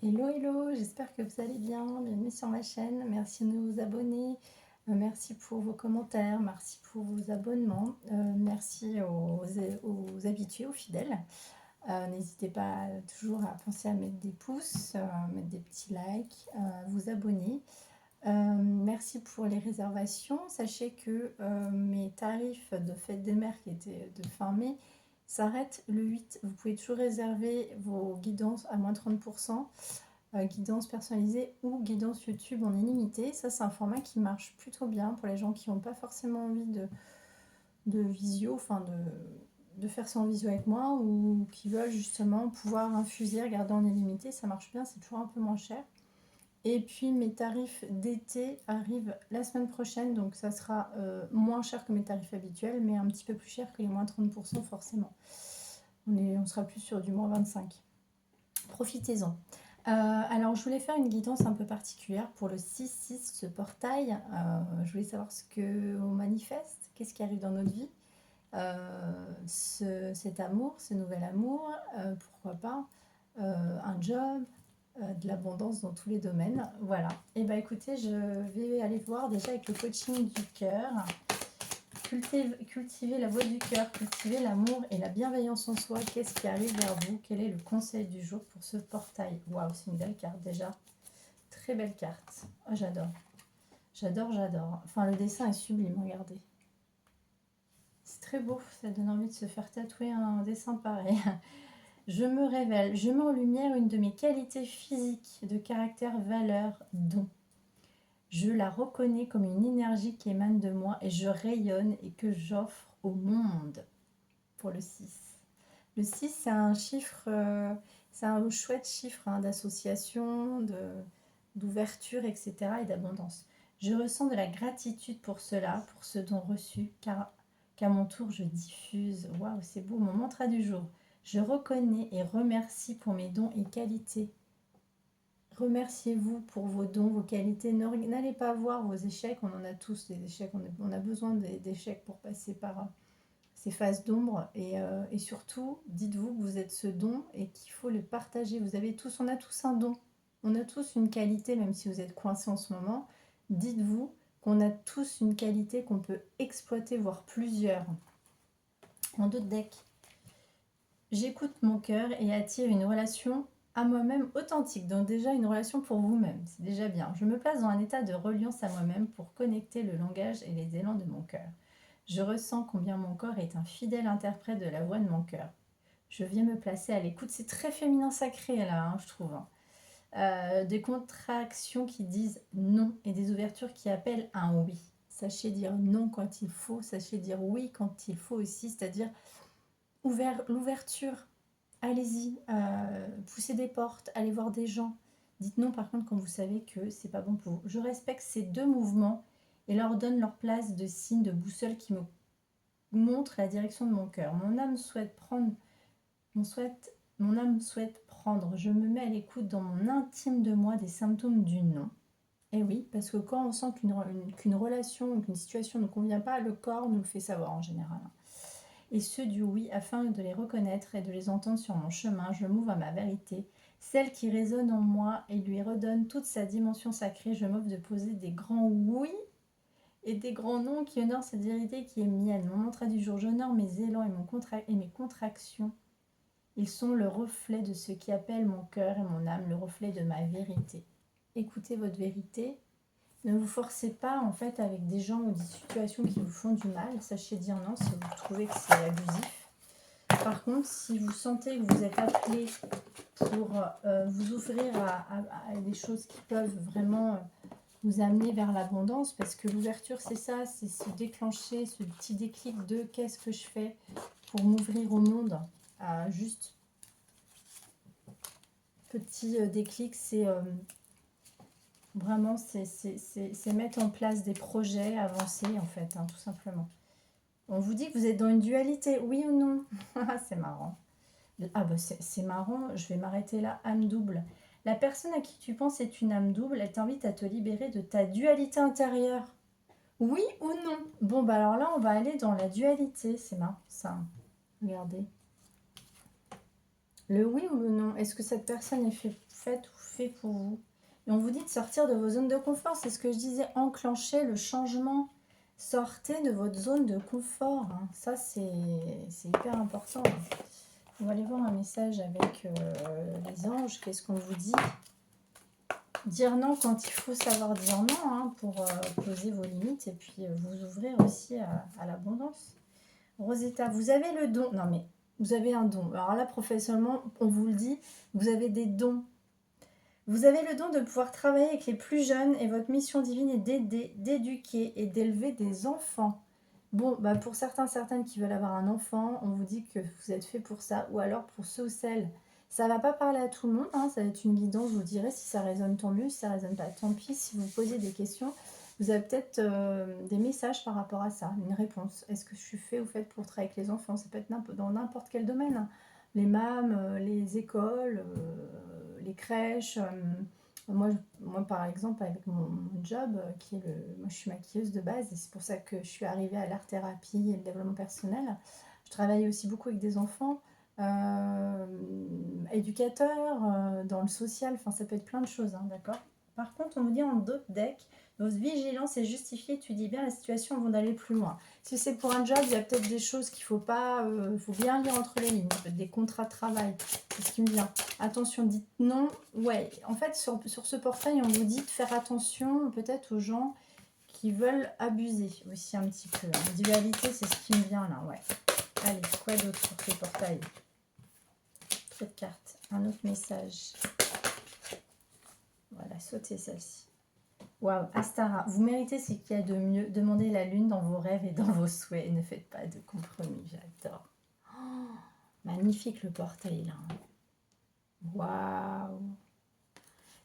Hello, hello, j'espère que vous allez bien. Bienvenue sur ma chaîne. Merci de vous abonner. Merci pour vos commentaires. Merci pour vos abonnements. Merci aux habitués, aux fidèles. N'hésitez pas toujours à penser à mettre des pouces, mettre des petits likes, vous abonner. Merci pour les réservations. Sachez que mes tarifs de fête des mères qui étaient de fin mai s'arrêtent le 8. Vous pouvez toujours réserver vos guidances à moins 30%. Guidance personnalisée ou guidance YouTube en illimité. Ça, c'est un format qui marche plutôt bien pour les gens qui n'ont pas forcément envie de visio, enfin de faire ça en visio avec moi, ou qui veulent justement pouvoir infuser, regarder en illimité. Ça marche bien, c'est toujours un peu moins cher. Et puis mes tarifs d'été arrivent la semaine prochaine, donc ça sera moins cher que mes tarifs habituels, mais un petit peu plus cher que les moins 30% forcément. On sera plus sur du moins 25. Profitez-en. Alors je voulais faire une guidance un peu particulière pour le 6-6, ce portail. Je voulais savoir ce qu'on manifeste, qu'est-ce qui arrive dans notre vie. Cet amour, ce nouvel amour, pourquoi pas, un job, de l'abondance dans tous les domaines. Voilà. Et bien écoutez, je vais aller voir déjà avec le coaching du cœur. Cultiver la voix du cœur, cultiver l'amour et la bienveillance en soi. Qu'est-ce qui arrive vers vous? Quel est le conseil du jour pour ce portail? Waouh, c'est une belle carte déjà. Très belle carte. Oh, j'adore. J'adore, j'adore. Enfin, le dessin est sublime, regardez. C'est très beau, ça donne envie de se faire tatouer un dessin pareil. Je me révèle, je mets en lumière une de mes qualités physiques, de caractère, valeur, don. Je la reconnais comme une énergie qui émane de moi et je rayonne et que j'offre au monde. Pour le 6. Le 6, c'est un chiffre, c'est un chouette chiffre d'association, d'ouverture, etc. et d'abondance. Je ressens de la gratitude pour cela, pour ce don reçu, car qu'à mon tour je diffuse. Waouh, c'est beau, mon mantra du jour. Je reconnais et remercie pour mes dons et qualités. Remerciez-vous pour vos dons, vos qualités. N'allez pas voir vos échecs. On en a tous des échecs. On a besoin d'échecs pour passer par ces phases d'ombre. Et surtout, dites-vous que vous êtes ce don et qu'il faut le partager. On a tous un don. On a tous une qualité, même si vous êtes coincé en ce moment. Dites-vous qu'on a tous une qualité qu'on peut exploiter, voire plusieurs. En d'autres decks, j'écoute mon cœur et attire une relation à moi-même authentique. Donc déjà une relation pour vous-même, c'est déjà bien. Je me place dans un état de reliance à moi-même pour connecter le langage et les élans de mon cœur. Je ressens combien mon corps est un fidèle interprète de la voix de mon cœur. Je viens me placer à l'écoute. C'est très féminin sacré là, je trouve. Des contractions qui disent non et des ouvertures qui appellent un oui. Sachez dire non quand il faut, sachez dire oui quand il faut aussi, c'est-à-dire l'ouverture. Allez-y, poussez des portes, allez voir des gens. Dites non par contre quand vous savez que c'est pas bon pour vous. Je respecte ces deux mouvements et leur donne leur place de signe, de boussole qui me montre la direction de mon cœur. Mon âme souhaite prendre. Je me mets à l'écoute dans mon intime de moi des symptômes du non. Et oui, parce que quand on sent qu'une relation ou qu'une situation ne convient pas, le corps nous le fait savoir en général. Et ceux du oui, afin de les reconnaître et de les entendre sur mon chemin, je m'ouvre à ma vérité, celle qui résonne en moi et lui redonne toute sa dimension sacrée. Je m'offre de poser des grands oui et des grands noms qui honorent cette vérité qui est mienne. Mon mantra du jour, j'honore mes élans et mes contractions. Ils sont le reflet de ce qui appelle mon cœur et mon âme, le reflet de ma vérité. Écoutez votre vérité. Ne vous forcez pas en fait avec des gens ou des situations qui vous font du mal. Sachez dire non si vous trouvez que c'est abusif. Par contre, si vous sentez que vous êtes appelé pour vous ouvrir à des choses qui peuvent vraiment vous amener vers l'abondance, parce que l'ouverture c'est ça, c'est se déclencher, ce petit déclic de qu'est-ce que je fais pour m'ouvrir au monde. Juste petit déclic, c'est vraiment c'est mettre en place des projets avancés en fait, tout simplement. On vous dit que vous êtes dans une dualité, oui ou non? C'est marrant. Ah bah c'est marrant, je vais m'arrêter là. Âme double. La personne à qui tu penses est une âme double, elle t'invite à te libérer de ta dualité intérieure. Oui ou non? Bon bah alors là on va aller dans la dualité, c'est marrant ça. Regardez. Le oui ou le non? Est-ce que cette personne est faite ou fait pour vous? Et on vous dit de sortir de vos zones de confort. C'est ce que je disais, enclencher le changement. Sortez de votre zone de confort. Hein. Ça, c'est hyper important. Hein. On va aller voir un message avec les anges. Qu'est-ce qu'on vous dit? Dire non quand il faut savoir dire non, hein, pour poser vos limites et puis vous ouvrir aussi à l'abondance. Rosetta, vous avez le don. Non mais, vous avez un don. Alors là, professionnellement, on vous le dit, vous avez des dons. Vous avez le don de pouvoir travailler avec les plus jeunes et votre mission divine est d'aider, d'éduquer et d'élever des enfants. Bon, bah pour certains, certaines qui veulent avoir un enfant, on vous dit que vous êtes fait pour ça. Ou alors pour ceux ou celles, ça va pas parler à tout le monde, hein, ça va être une guidance, vous direz si ça résonne tant mieux, si ça résonne pas tant pis. Si vous posez des questions, vous avez peut-être des messages par rapport à ça, une réponse. Est-ce que je suis fait ou faite pour travailler avec les enfants? Ça peut être dans n'importe quel domaine. Hein. Les MAM, les écoles, les crèches. Moi, par exemple, avec mon job, moi, je suis maquilleuse de base, et c'est pour ça que je suis arrivée à l'art-thérapie et le développement personnel. Je travaille aussi beaucoup avec des enfants, éducateurs, dans le social, enfin, ça peut être plein de choses, hein, d'accord? Par contre, on nous dit en d'autres decks, votre vigilance est justifiée, tu dis bien la situation avant d'aller plus loin. Si c'est pour un job, il y a peut-être des choses qu'il faut pas, faut bien lire entre les lignes, peut-être des contrats de travail, c'est ce qui me vient. Attention, dites non. Ouais, en fait, sur ce portail, on vous dit de faire attention peut-être aux gens qui veulent abuser aussi un petit peu. Hein. Dualité, c'est ce qui me vient là, ouais. Allez, quoi d'autre sur ce portail? Trop de cartes. Un autre message. Voilà, sautez celle-ci. Waouh, Astara, vous méritez ce qu'il y a de mieux. Demandez la lune dans vos rêves et dans vos souhaits. Et ne faites pas de compromis, j'adore. Oh, magnifique le portail là. Waouh.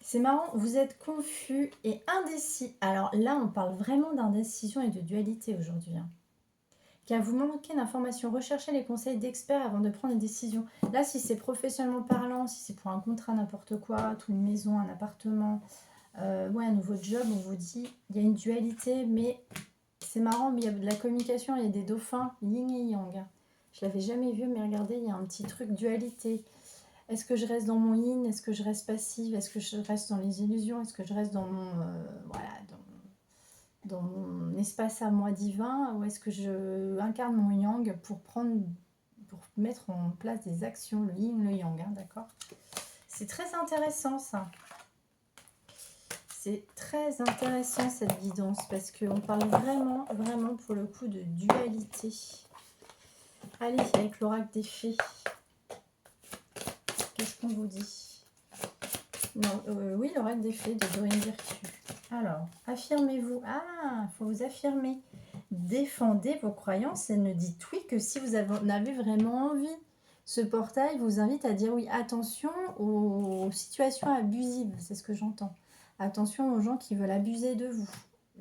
C'est marrant, vous êtes confus et indécis. Alors là, on parle vraiment d'indécision et de dualité aujourd'hui. Hein. Car vous manquez d'informations, recherchez les conseils d'experts avant de prendre une décision. Là, si c'est professionnellement parlant, si c'est pour un contrat, n'importe quoi, une maison, un appartement, ouais, un nouveau job, on vous dit, il y a une dualité, mais c'est marrant, mais il y a de la communication, il y a des dauphins, yin et yang. Je l'avais jamais vu, mais regardez, il y a un petit truc dualité. Est-ce que je reste dans mon yin? Est-ce que je reste passive? Est-ce que je reste dans les illusions? Est-ce que je reste dans mon, voilà, dans mon espace à moi divin? Ou est-ce que je incarne mon yang pour mettre en place des actions, le yin, le yang, hein, d'accord? C'est très intéressant ça. C'est très intéressant cette guidance parce qu'on parle vraiment, vraiment pour le coup de dualité. Allez, avec l'oracle des fées. Qu'est-ce qu'on vous dit? Non, oui, l'oracle des fées de Dorine Virtue. Alors, affirmez-vous. Ah, il faut vous affirmer. Défendez vos croyances et ne dites oui que si vous en avez vraiment envie. Ce portail vous invite à dire oui. Attention aux situations abusives, c'est ce que j'entends. Attention aux gens qui veulent abuser de vous.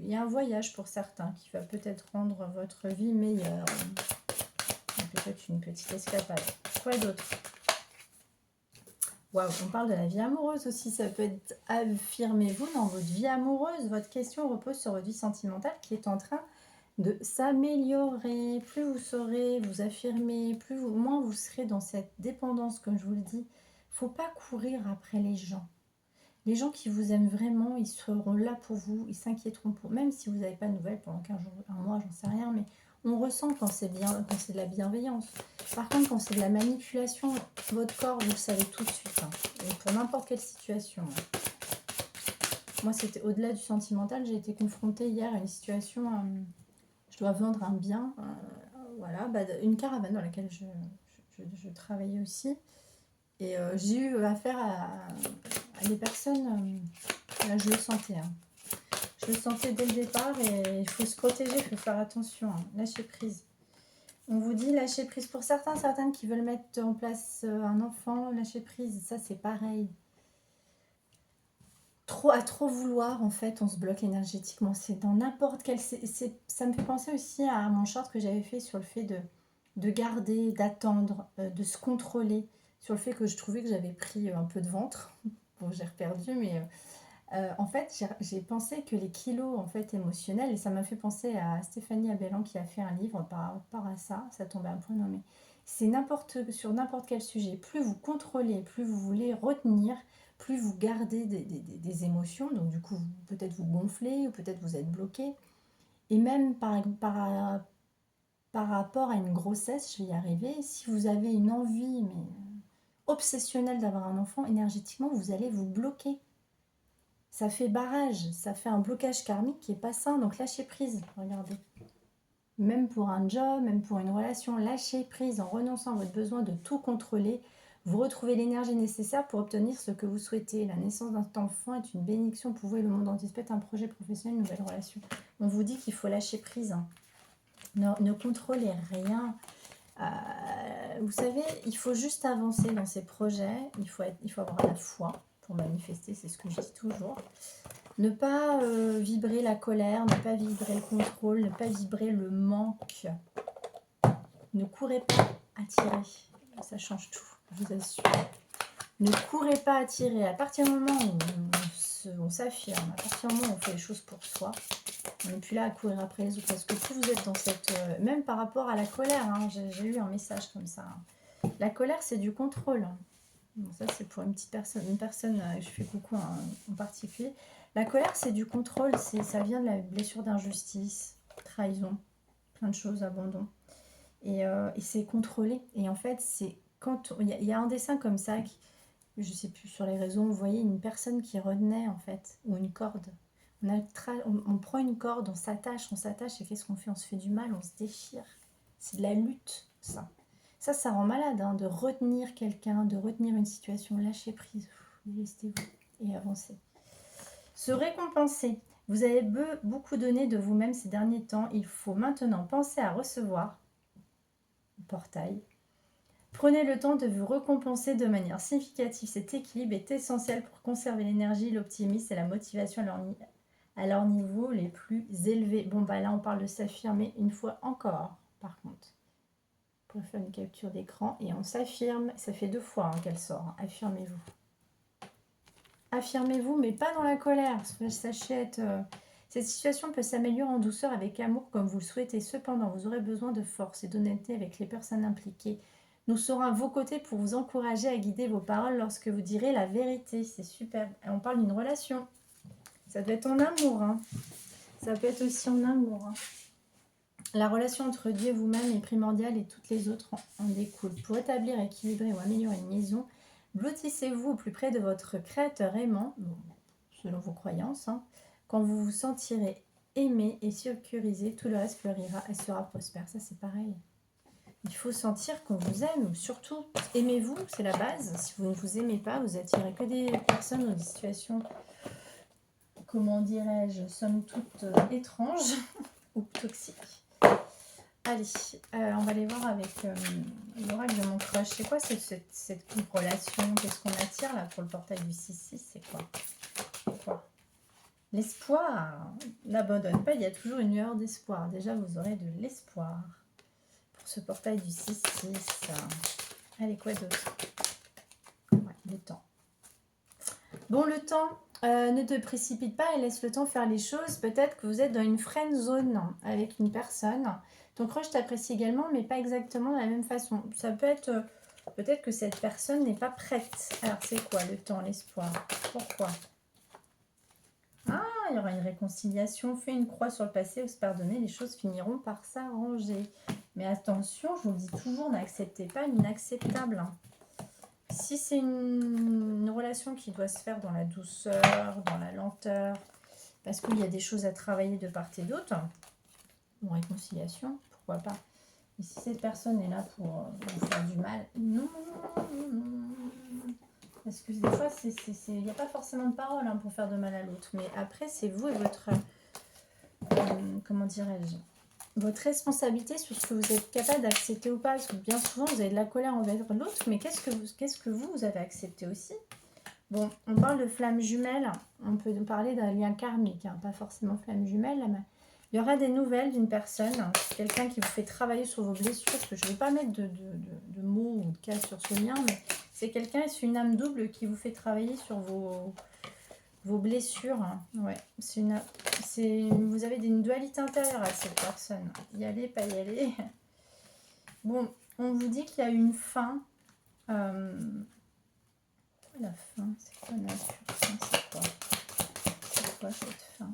Il y a un voyage pour certains qui va peut-être rendre votre vie meilleure. Peut-être une petite escapade. Quoi d'autre? Waouh, on parle de la vie amoureuse aussi. Ça peut être affirmez-vous dans votre vie amoureuse. Votre question repose sur votre vie sentimentale qui est en train de s'améliorer. Plus vous saurez vous affirmer, moins vous serez dans cette dépendance, comme je vous le dis. Il ne faut pas courir après les gens. Les gens qui vous aiment vraiment, ils seront là pour vous, ils s'inquiéteront pour vous. Même si vous n'avez pas de nouvelles pendant 15 jours, un mois, j'en sais rien, mais on ressent quand c'est bien, quand c'est de la bienveillance. Par contre, quand c'est de la manipulation, votre corps, vous le savez tout de suite. Hein. Et pour n'importe quelle situation. Hein. Moi, c'était au-delà du sentimental, j'ai été confrontée hier à une situation, je dois vendre un bien, voilà, une caravane dans laquelle je travaillais aussi. Et j'ai eu affaire à des personnes, là je le sentais. Hein. Je le sentais dès le départ et il faut se protéger, il faut faire attention. Hein. Lâcher prise. On vous dit lâcher prise. Pour certaines qui veulent mettre en place un enfant, lâcher prise, ça c'est pareil. À trop vouloir, en fait, on se bloque énergétiquement. C'est dans n'importe quel... ça me fait penser aussi à mon short que j'avais fait sur le fait de garder, d'attendre, de se contrôler. Sur le fait que je trouvais que j'avais pris un peu de ventre. Bon, j'ai reperdu, mais en fait, j'ai pensé que les kilos en fait, émotionnels, et ça m'a fait penser à Stéphanie Abellan qui a fait un livre par rapport à ça, ça tombait un point nommé. C'est sur n'importe quel sujet. Plus vous contrôlez, plus vous voulez retenir, plus vous gardez des émotions. Donc du coup, peut-être vous gonflez ou peut-être vous êtes bloqué. Et même par rapport à une grossesse, je vais y arriver, si vous avez une envie mais obsessionnelle d'avoir un enfant, énergétiquement, vous allez vous bloquer. Ça fait barrage, ça fait un blocage karmique qui n'est pas sain, donc lâchez prise, regardez. Même pour un job, même pour une relation, lâchez prise en renonçant à votre besoin de tout contrôler. Vous retrouvez l'énergie nécessaire pour obtenir ce que vous souhaitez. La naissance d'un enfant est une bénédiction pour vous et le monde entier. Peut-être un projet professionnel, une nouvelle relation. On vous dit qu'il faut lâcher prise. Hein. Ne contrôlez rien. Vous savez, il faut juste avancer dans ces projets. Il faut avoir la foi pour manifester, c'est ce que je dis toujours. Ne pas vibrer la colère, ne pas vibrer le contrôle, ne pas vibrer le manque. Ne courez pas attirer. Ça change tout, je vous assure. Ne courez pas attirer. À partir du moment où on s'affirme, à partir du moment où on fait les choses pour soi, on n'est plus là à courir après les autres. Parce que plus vous êtes dans cette... même par rapport à la colère, hein, j'ai eu un message comme ça. Hein. La colère, c'est du contrôle. Bon, ça, c'est pour une personne, je fais coucou en particulier. La colère, c'est du contrôle, ça vient de la blessure d'injustice, trahison, plein de choses, abandon. Et c'est contrôlé. Et en fait, c'est quand il y a un dessin comme ça, je sais plus sur les réseaux, vous voyez une personne qui retenait en fait, ou une corde. On prend une corde, on s'attache, et qu'est-ce qu'on fait? On se fait du mal, on se déchire. C'est de la lutte, ça. Ça rend malade, hein, de retenir quelqu'un, de retenir une situation, lâcher prise, délestez-vous et avancez. Se récompenser. Vous avez beaucoup donné de vous-même ces derniers temps. Il faut maintenant penser à recevoir. Portail. Prenez le temps de vous récompenser de manière significative. Cet équilibre est essentiel pour conserver l'énergie, l'optimisme et la motivation à leur niveau les plus élevés. Bon, bah là, on parle de s'affirmer une fois encore, par contre. On peut faire une capture d'écran et on s'affirme. Ça fait 2 fois hein, qu'elle sort. Hein. Affirmez-vous. Affirmez-vous, mais pas dans la colère. Sachez être... Cette situation peut s'améliorer en douceur avec amour comme vous le souhaitez. Cependant, vous aurez besoin de force et d'honnêteté avec les personnes impliquées. Nous serons à vos côtés pour vous encourager à guider vos paroles lorsque vous direz la vérité. C'est super. Et on parle d'une relation. Ça doit être en amour. Hein. Ça peut être aussi en amour. Hein. La relation entre Dieu et vous-même est primordiale et toutes les autres en découlent. Pour établir, équilibrer ou améliorer une liaison, blottissez-vous au plus près de votre créateur aimant, selon vos croyances. Hein. Quand vous vous sentirez aimé et sécurisé, tout le reste fleurira et sera prospère. Ça, c'est pareil. Il faut sentir qu'on vous aime. Surtout, aimez-vous, c'est la base. Si vous ne vous aimez pas, vous attirez que des personnes ou des situations, comment dirais-je, somme toute étranges ou toxiques. Allez, on va aller voir avec l'oracle de mon crush. C'est quoi cette relation? Qu'est-ce qu'on attire là pour le portail du 6-6? C'est quoi? L'espoir. N'abandonne pas, il y a toujours une lueur d'espoir. Déjà, vous aurez de l'espoir pour ce portail du 6-6. Allez, quoi d'autre? Ouais, le temps. Bon, le temps, ne te précipite pas et laisse le temps faire les choses. Peut-être que vous êtes dans une friend zone avec une personne. Ton crush t'apprécie également, mais pas exactement de la même façon. Ça peut être... peut-être que cette personne n'est pas prête. Alors, c'est quoi le temps, l'espoir? Pourquoi? Ah, il y aura une réconciliation. Fais une croix sur le passé ou se pardonner. Les choses finiront par s'arranger. Mais attention, je vous le dis toujours, n'acceptez pas l'inacceptable. Si c'est une relation qui doit se faire dans la douceur, dans la lenteur, parce qu'il y a des choses à travailler de part et d'autre, ou réconciliation, pourquoi pas. Et si cette personne est là pour vous faire du mal, non. Parce que des fois, il n'y a pas forcément de parole hein, pour faire de mal à l'autre. Mais après, c'est vous et votre... comment dirais-je, votre responsabilité sur ce que vous êtes capable d'accepter ou pas. Parce que bien souvent, vous avez de la colère envers l'autre. Mais qu'est-ce que vous avez accepté aussi? Bon, on parle de flamme jumelle. On peut parler d'un lien karmique. Hein, pas forcément flamme jumelle. Mais il y aura des nouvelles d'une personne. Quelqu'un qui vous fait travailler sur vos blessures. Parce que je ne vais pas mettre de mots ou de cas sur ce lien. Mais c'est quelqu'un, c'est une âme double qui vous fait travailler sur vos blessures. Ouais, vous avez une dualité intérieure à cette personne. Y aller, pas y aller. Bon, On vous dit qu'il y a une fin. La fin, c'est quoi nature? C'est quoi cette fin?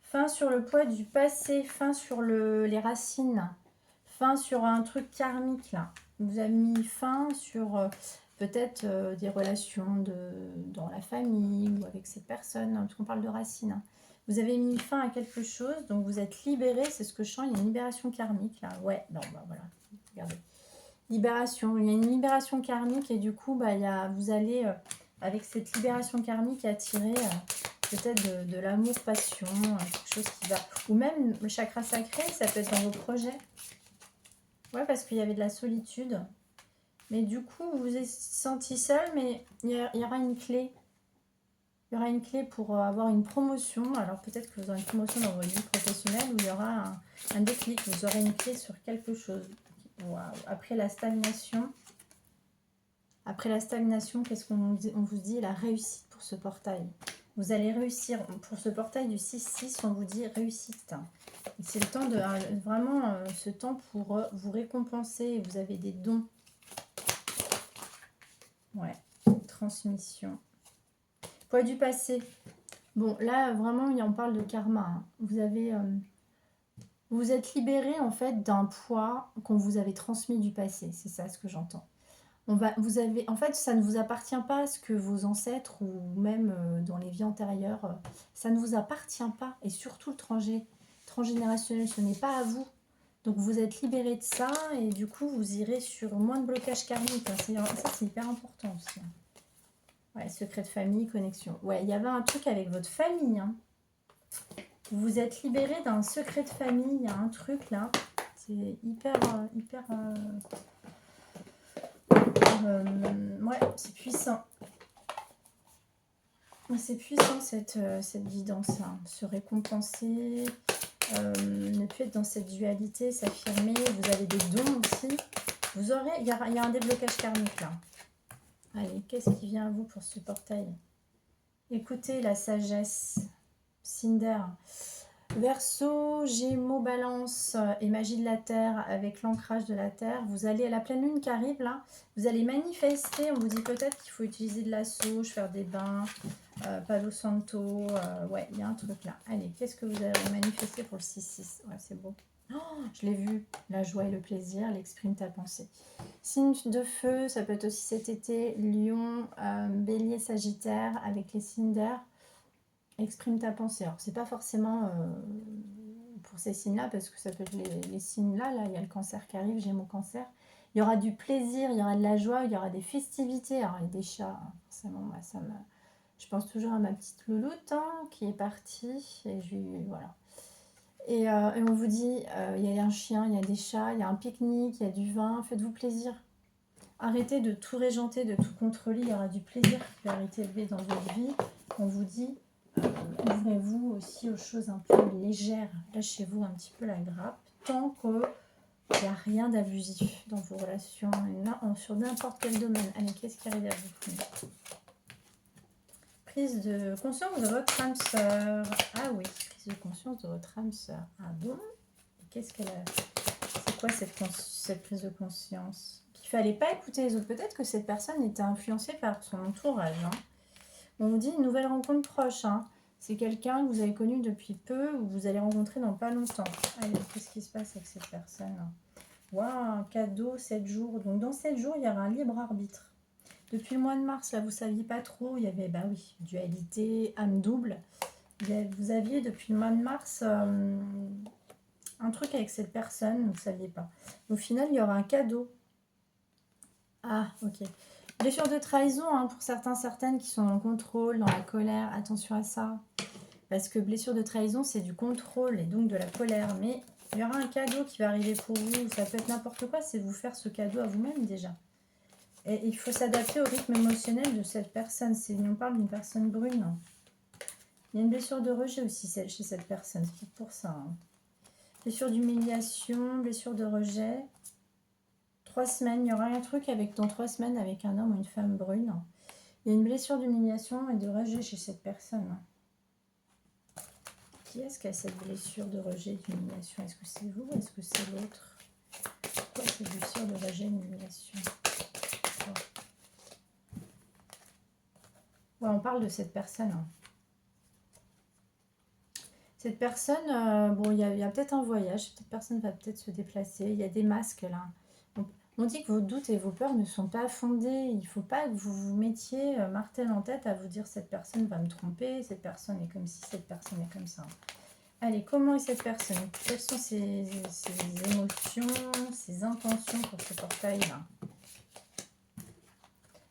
Fin sur le poids du passé, fin sur les racines, fin sur un truc karmique là. Vous avez mis fin sur peut-être des relations dans la famille ou avec cette personne, parce qu'on parle de racines. Hein. Vous avez mis fin à quelque chose, donc vous êtes libéré, c'est ce que je sens, il y a une libération karmique là. Ouais, non, bah voilà, regardez. Libération, il y a une libération karmique et du coup, bah, vous allez, avec cette libération karmique, attirer peut-être de l'amour, passion, quelque chose qui va... Ou même le chakra sacré, ça peut être dans vos projets. Ouais, parce qu'il y avait de la solitude. Mais du coup, vous vous êtes senti seul, mais il y aura une clé. Il y aura une clé pour avoir une promotion. Alors peut-être que vous aurez une promotion dans votre vie professionnelle où il y aura un déclic. Vous aurez une clé sur quelque chose. Wow. Après la stagnation, qu'est-ce qu'on vous dit? La réussite pour ce portail. Vous allez réussir. Pour ce portail du 6-6, on vous dit réussite. C'est le temps de vraiment ce temps pour vous récompenser. Vous avez des dons. Ouais. Transmission. Poids du passé. Bon, là, vraiment, on parle de karma. Hein. Vous avez... vous êtes libéré, en fait, d'un poids qu'on vous avait transmis du passé. C'est ça ce que j'entends. En fait, ça ne vous appartient pas ce que vos ancêtres ou même dans les vies antérieures, ça ne vous appartient pas. Et surtout le transgénérationnel, ce n'est pas à vous. Donc vous êtes libéré de ça et du coup vous irez sur moins de blocage karmique. Hein. Ça c'est hyper important aussi. Hein. Ouais, secret de famille, connexion. Ouais, il y avait un truc avec votre famille. Hein. Vous vous êtes libéré d'un secret de famille. Il y a un truc là. C'est hyper... ouais, c'est puissant. C'est puissant cette guidance, hein. Se récompenser, ne plus être dans cette dualité, s'affirmer. Vous avez des dons aussi. Vous aurez, il y a un déblocage karmique là. Allez, qu'est-ce qui vient à vous pour ce portail? Écoutez la sagesse. Cinder. Verseau, Gémeaux, Balance et magie de la Terre avec l'ancrage de la Terre. Vous allez à la pleine lune qui arrive là. Vous allez manifester. On vous dit peut-être qu'il faut utiliser de la sauge, faire des bains, Palo Santo. Ouais, il y a un truc là. Allez, qu'est-ce que vous allez manifester pour le 6-6? Ouais, c'est beau. Oh, je l'ai vu. La joie et le plaisir, l'exprime ta pensée. Signe de feu, ça peut être aussi cet été. Lion, Bélier, Sagittaire avec les signes d'air. Exprime ta pensée. Alors, c'est pas forcément pour ces signes-là, parce que ça peut être les signes-là. Là, il y a le cancer qui arrive, Gémeaux, cancer. Il y aura du plaisir, il y aura de la joie, il y aura des festivités. Alors, il y a des chats, hein, forcément, moi, je pense toujours à ma petite louloute hein, qui est partie. Et voilà. Et on vous dit, il y a un chien, il y a des chats, il y a un pique-nique, il y a du vin. Faites-vous plaisir. Arrêtez de tout régenter, de tout contrôler. Il y aura du plaisir qui va être élevé dans votre vie. On vous dit... ouvrez-vous aussi aux choses un peu légères. Lâchez-vous un petit peu la grappe. Tant qu'il n'y a rien d'abusif dans vos relations, sur n'importe quel domaine. Allez, qu'est-ce qui arrive à vous? Prise de conscience de votre âme sœur. Ah oui, prise de conscience de votre âme sœur. Ah bon? Qu'est-ce qu'elle a? C'est quoi cette prise de conscience? Qu'il ne fallait pas écouter les autres. Peut-être que cette personne était influencée par son entourage. Hein. On vous dit une nouvelle rencontre proche. Hein. C'est quelqu'un que vous avez connu depuis peu ou vous allez rencontrer dans pas longtemps. Allez, qu'est-ce qui se passe avec cette personne? Waouh, un cadeau, 7 jours. Donc dans 7 jours, il y aura un libre arbitre. Depuis le mois de mars, là, vous ne saviez pas trop. Il y avait, bah oui, dualité, âme double. Vous aviez depuis le mois de mars un truc avec cette personne, vous ne saviez pas. Au final, il y aura un cadeau. Ah, ok. Blessure de trahison, hein, pour certaines qui sont en contrôle, dans la colère, attention à ça. Parce que blessure de trahison, c'est du contrôle et donc de la colère. Mais il y aura un cadeau qui va arriver pour vous. Ça peut être n'importe quoi, c'est vous faire ce cadeau à vous-même déjà. Et il faut s'adapter au rythme émotionnel de cette personne. On parle d'une personne brune. Il y a une blessure de rejet aussi chez cette personne, c'est peut-être pour ça. Hein. Blessure d'humiliation, blessure de rejet. 3 semaines, il y aura un truc dans 3 semaines avec un homme ou une femme brune. Il y a une blessure d'humiliation et de rejet chez cette personne. Qui est-ce qui a cette blessure de rejet, d'humiliation? Est-ce que c'est vous ou est-ce que c'est l'autre? Pourquoi c'est blessure de rejet, humiliation? Ouais, on parle de cette personne. Hein. Cette personne, bon, il y a peut-être un voyage, cette personne va peut-être se déplacer, il y a des masques là. On dit que vos doutes et vos peurs ne sont pas fondés, il ne faut pas que vous vous mettiez martel en tête à vous dire cette personne va me tromper, cette personne est comme ci, cette personne est comme ça. Allez, comment est cette personne? Quelles sont ses émotions, ses intentions pour ce portail-là?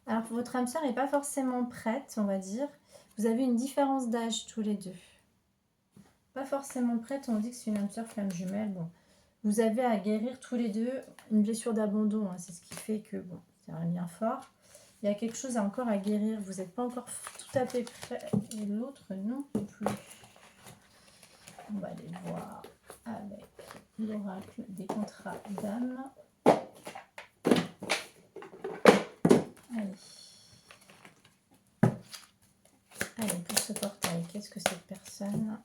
Alors, votre âme sœur n'est pas forcément prête, on va dire. Vous avez une différence d'âge tous les deux. Pas forcément prête, on dit que c'est une âme sœur flamme jumelle. Bon, vous avez à guérir tous les deux une blessure d'abandon. Hein, c'est ce qui fait que, bon, c'est un lien fort. Il y a quelque chose encore à guérir. Vous n'êtes pas encore tout à fait prêt. Et l'autre non plus. On va aller voir avec l'oracle des contrats d'âme. Allez. Allez, pour ce portail, qu'est-ce que cette personne...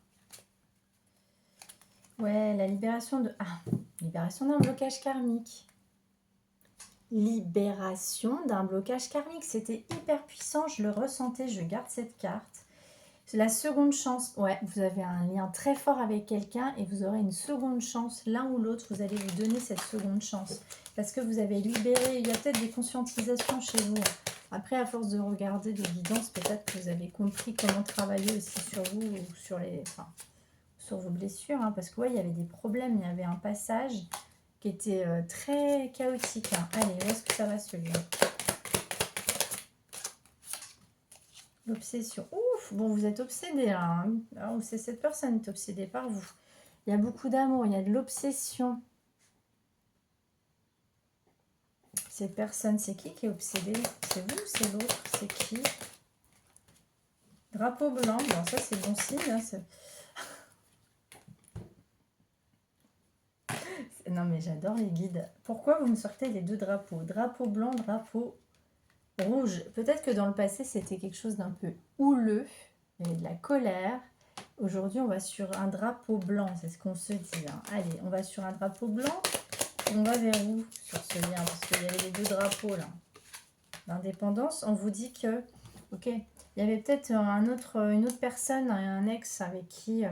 Ouais, la libération de... Ah, libération d'un blocage karmique. Libération d'un blocage karmique. C'était hyper puissant, je le ressentais, je garde cette carte. C'est la seconde chance. Ouais, vous avez un lien très fort avec quelqu'un et vous aurez une seconde chance. L'un ou l'autre, vous allez vous donner cette seconde chance. Parce que vous avez libéré, il y a peut-être des conscientisations chez vous. Après, à force de regarder des guidances, peut-être que vous avez compris comment travailler aussi sur vous ou sur les... Enfin, sur vos blessures, hein, parce que ouais, il y avait des problèmes, il y avait un passage qui était très chaotique. Hein. Allez, où est-ce que ça va celui-là? L'obsession. Ouf, bon, vous êtes obsédé là. Hein. Alors, c'est cette personne qui est obsédée par vous. Il y a beaucoup d'amour, il y a de l'obsession. Cette personne, c'est qui est obsédée? C'est vous ou c'est l'autre? C'est qui? Drapeau blanc, bon ça c'est bon signe. Hein, non mais j'adore les guides. Pourquoi vous me sortez les deux drapeaux? Drapeau blanc, drapeau rouge. Peut-être que dans le passé c'était quelque chose d'un peu houleux, il y avait de la colère. Aujourd'hui on va sur un drapeau blanc, c'est ce qu'on se dit. Hein. Allez, on va sur un drapeau blanc. Et on va vers où sur ce lien? Parce qu'il y avait les deux drapeaux là. L'indépendance, on vous dit que, ok, il y avait peut-être une autre personne, un ex avec qui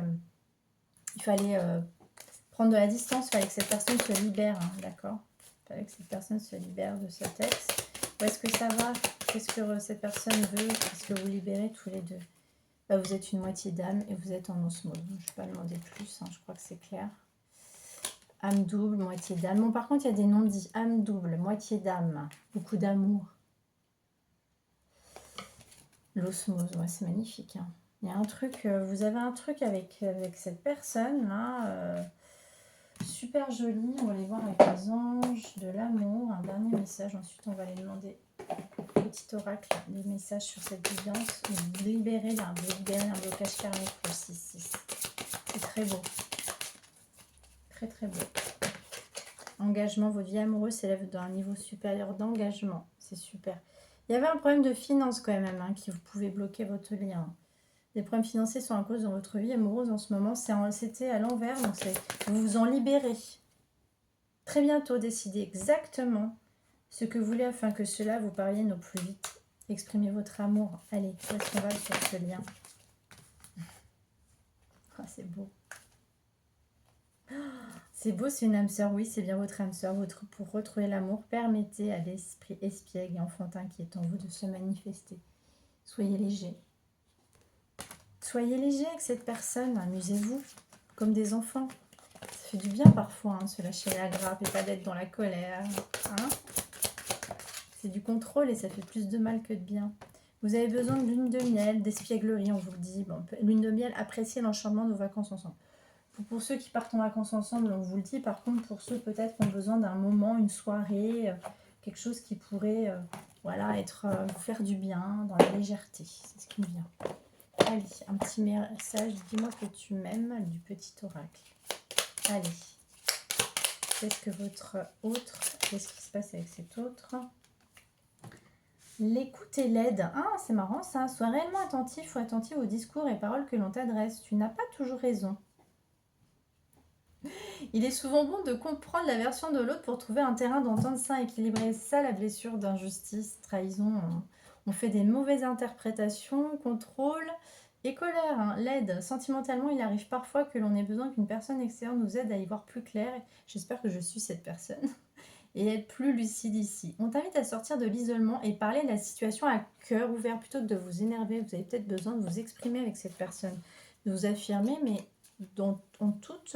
il fallait prendre de la distance, il fallait que cette personne se libère, hein, d'accord? Il fallait que cette personne se libère de cet ex. Où est-ce que ça va? Qu'est-ce que cette personne veut? Qu'est-ce que vous libérez tous les deux? Là, vous êtes une moitié d'âme et vous êtes en osmose. Je ne vais pas demander plus, hein, je crois que c'est clair. Âme double, moitié d'âme. Bon, par contre, il y a des non-dits. Âme double, moitié d'âme. Beaucoup d'amour. L'osmose, ouais, c'est magnifique. Hein. Il y a un truc, vous avez un truc avec cette personne là, super joli. On va aller voir avec les anges de l'amour. Un dernier message. Ensuite, on va aller demander petit oracle des messages sur cette guidance. Libérer un blocage karmique pour 6-6. C'est très beau. Très très beau. Engagement, votre vie amoureuse s'élève dans un niveau supérieur d'engagement. C'est super. Il y avait un problème de finance quand même, hein, qui vous pouvez bloquer votre lien. Les problèmes financiers sont en cause dans votre vie amoureuse en ce moment. C'était à l'envers, donc vous vous en libérez. Très bientôt, décidez exactement ce que vous voulez afin que cela vous parvienne au plus vite. Exprimez votre amour. Allez, où est-ce qu'on va sur ce lien? Ah, c'est beau. C'est beau, c'est une âme sœur. Oui, c'est bien votre âme sœur. Pour retrouver l'amour, permettez à l'esprit espiègle et enfantin qui est en vous de se manifester. Soyez léger. Soyez léger avec cette personne. Amusez-vous comme des enfants. Ça fait du bien parfois, hein, se lâcher la grappe et pas d'être dans la colère. Hein, c'est du contrôle et ça fait plus de mal que de bien. Vous avez besoin de lune de miel, d'espièglerie, on vous le dit. Bon, lune de miel, appréciez l'enchantement de vos vacances ensemble. Pour ceux qui partent en vacances ensemble, on vous le dit. Par contre, pour ceux peut-être qui ont besoin d'un moment, une soirée, quelque chose qui pourrait voilà, vous faire du bien, dans la légèreté. C'est ce qui me vient. Allez, un petit message. Dis-moi que tu m'aimes, du petit oracle. Allez. Qu'est-ce que votre autre... Qu'est-ce qui se passe avec cet autre? L'écoute et l'aide. Ah, c'est marrant ça. Sois réellement attentif ou attentive aux discours et paroles que l'on t'adresse. Tu n'as pas toujours raison. Il est souvent bon de comprendre la version de l'autre pour trouver un terrain d'entente sain, équilibré. C'est ça la blessure d'injustice, trahison. On fait des mauvaises interprétations, contrôle et colère. Hein. L'aide. Sentimentalement, il arrive parfois que l'on ait besoin qu'une personne extérieure nous aide à y voir plus clair. J'espère que je suis cette personne. Et être plus lucide ici. On t'invite à sortir de l'isolement et parler de la situation à cœur ouvert plutôt que de vous énerver. Vous avez peut-être besoin de vous exprimer avec cette personne, de vous affirmer, mais en toute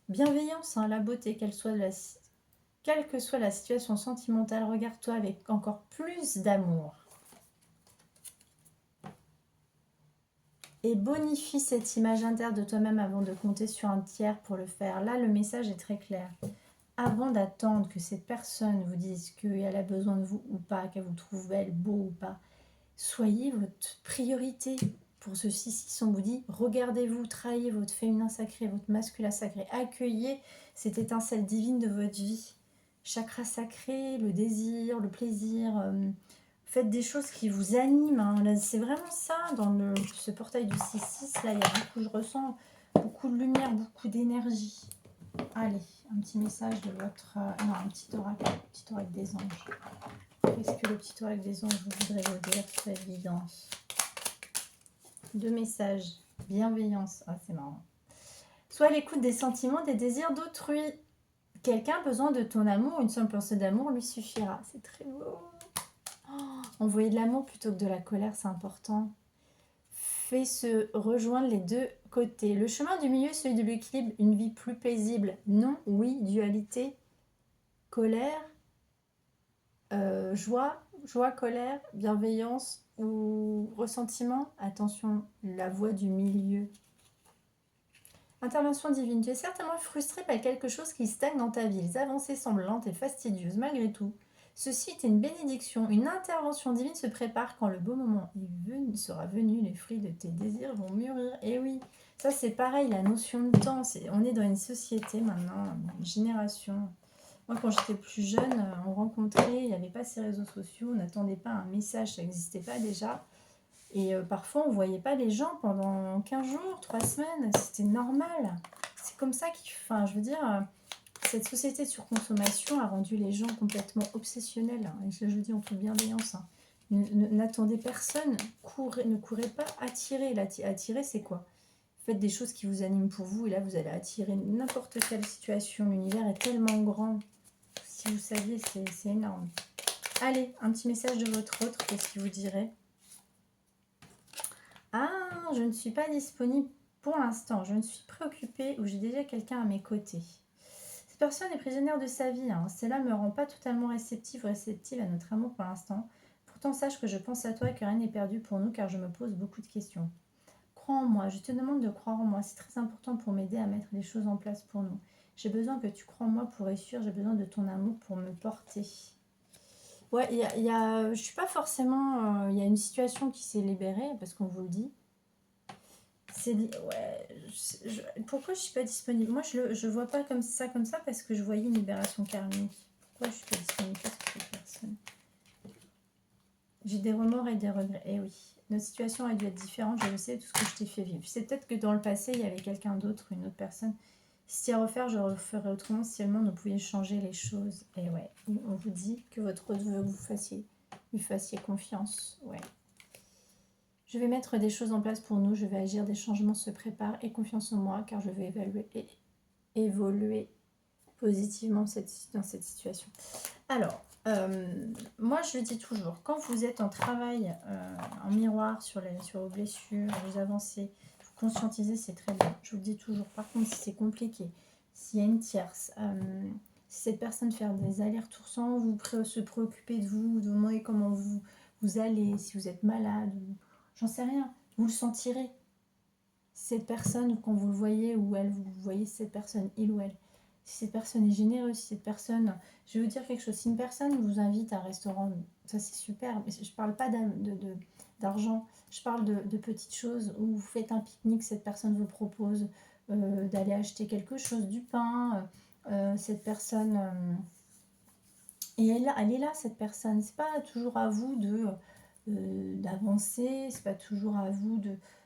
bienveillance, hein, la beauté, quelle que soit la situation sentimentale, regarde-toi avec encore plus d'amour. Et bonifie cette image interne de toi-même avant de compter sur un tiers pour le faire. Là, le message est très clair. Avant d'attendre que cette personne vous dise qu'elle a besoin de vous ou pas, qu'elle vous trouve belle, beau ou pas, soyez votre priorité. Pour ceci, si on vous dit, regardez-vous, trahissez votre féminin sacré, votre masculin sacré, accueillez cette étincelle divine de votre vie. Chakra sacré, le désir, le plaisir, faites des choses qui vous animent. Hein. Là, c'est vraiment ça, dans ce portail du 6-6, là, il y a beaucoup, je ressens beaucoup de lumière, beaucoup d'énergie. Allez, un petit message de votre... non, un petit oracle des anges. Qu'est-ce que le petit oracle des anges voudrait vous dire, cette évidence? 2 messages. Bienveillance. Ah, c'est marrant. Sois à l'écoute des sentiments, des désirs d'autrui. Quelqu'un a besoin de ton amour, une seule pensée d'amour lui suffira. C'est très beau. Oh, envoyer de l'amour plutôt que de la colère, c'est important. Fait se rejoindre les deux côtés. Le chemin du milieu, celui de l'équilibre, une vie plus paisible. Non, oui, dualité, colère, joie, colère, bienveillance ou ressentiment. Attention, la voie du milieu. Intervention divine. Tu es certainement frustré par quelque chose qui stagne dans ta vie. Les avancées semblent lentes et fastidieuses malgré tout. Ceci est une bénédiction. Une intervention divine se prépare quand le beau moment sera venu. Les fruits de tes désirs vont mûrir. Et oui, ça c'est pareil, la notion de temps. On est dans une société maintenant, une génération. Moi, quand j'étais plus jeune, on rencontrait, il n'y avait pas ces réseaux sociaux, on n'attendait pas un message, ça n'existait pas déjà. Et parfois, on ne voyait pas les gens pendant 15 jours, 3 semaines. C'était normal. C'est comme ça enfin, je veux dire, cette société de surconsommation a rendu les gens complètement obsessionnels. Hein. Et je le dis en toute bienveillance. Hein. N'attendez personne. Ne courez pas. Attirer. Attirer, c'est quoi? Faites des choses qui vous animent pour vous. Et là, vous allez attirer n'importe quelle situation. L'univers est tellement grand. Si vous saviez, c'est énorme. Allez, un petit message de votre autre. Qu'est-ce qu'il vous dirait? Ah, je ne suis pas disponible pour l'instant. Je ne suis préoccupée ou j'ai déjà quelqu'un à mes côtés. Cette personne est prisonnière de sa vie. Hein. Cela ne me rend pas totalement réceptive à notre amour pour l'instant. Pourtant, sache que je pense à toi et que rien n'est perdu pour nous car je me pose beaucoup de questions. Crois en moi. Je te demande de croire en moi. C'est très important pour m'aider à mettre les choses en place pour nous. J'ai besoin que tu crois en moi pour réussir. J'ai besoin de ton amour pour me porter. Ouais, je suis pas forcément... Il y a une situation qui s'est libérée, parce qu'on vous le dit. Ouais, pourquoi je suis pas disponible? Moi, je vois pas comme ça, parce que je voyais une libération karmique. Pourquoi je suis pas disponible? Qu'est-ce que cette personne? J'ai des remords et des regrets. Eh oui, notre situation a dû être différente, je le sais, tout ce que je t'ai fait vivre. C'est peut-être que dans le passé, il y avait quelqu'un d'autre, une autre personne. Si c'est à refaire, je referais autrement si seulement nous pouvions changer les choses. Et ouais, on vous dit que votre autre veut que vous lui fassiez confiance. Ouais. Je vais mettre des choses en place pour nous, je vais agir, des changements se préparent et confiance en moi car je vais évoluer positivement dans cette situation. Alors, moi je le dis toujours, quand vous êtes en travail en miroir sur vos blessures, vous avancez, vous conscientisez, c'est très bien. Je vous le dis toujours. Par contre, si c'est compliqué, s'il y a une tierce, si cette personne fait des allers-retours sans vous se préoccuper de vous demander comment vous allez, si vous êtes malade, j'en sais rien, vous le sentirez. Cette personne, quand vous le voyez ou elle, vous voyez cette personne, il ou elle. Si cette personne est généreuse, si cette personne... Je vais vous dire quelque chose. Si une personne vous invite à un restaurant, ça c'est super, mais je ne parle pas d'argent. Je parle de petites choses où vous faites un pique-nique, cette personne vous propose d'aller acheter quelque chose, du pain. Cette personne... et elle est là, cette personne. C'est pas toujours à vous de d'avancer, c'est pas toujours à vous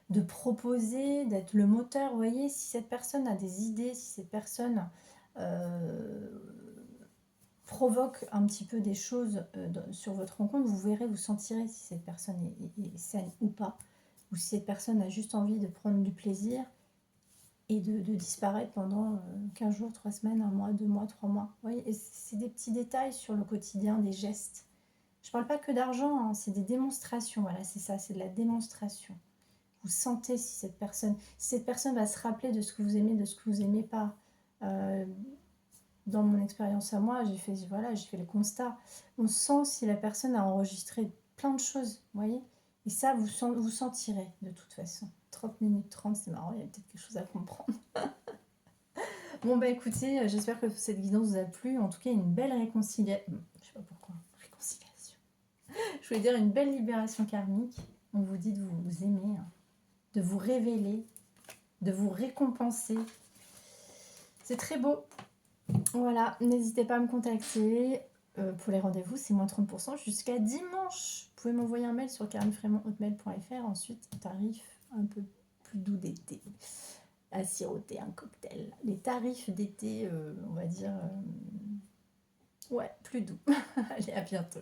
de proposer, d'être le moteur. Vous voyez, si cette personne a des idées, si cette personne provoque un petit peu des choses sur votre rencontre, vous verrez, vous sentirez si cette personne est saine ou pas, ou si cette personne a juste envie de prendre du plaisir et de disparaître pendant 15 jours, 3 semaines, 1 mois, 2 mois, 3 mois. Vous voyez, c'est des petits détails sur le quotidien, des gestes. Je ne parle pas que d'argent, hein, c'est des démonstrations, voilà, c'est ça, c'est de la démonstration. Vous sentez si cette personne va se rappeler de ce que vous aimez, de ce que vous n'aimez pas. Dans mon expérience à moi, j'ai fait le constat. On sent si la personne a enregistré plein de choses, vous voyez. Et ça, vous sentirez de toute façon. 30 minutes 30, c'est marrant, il y a peut-être quelque chose à comprendre. Bon, bah écoutez, j'espère que cette guidance vous a plu. En tout cas, une belle réconciliation. Je sais pas pourquoi, réconciliation. Je voulais dire une belle libération karmique. On vous dit de vous aimer, hein, de vous révéler, de vous récompenser. C'est très beau. Voilà, n'hésitez pas à me contacter pour les rendez-vous, c'est moins 30% jusqu'à dimanche. Vous pouvez m'envoyer un mail sur karenfrémont@hotmail.fr. Ensuite, tarif un peu plus doux d'été, à siroter un cocktail. Les tarifs d'été, on va dire, ouais, plus doux. Allez, à bientôt.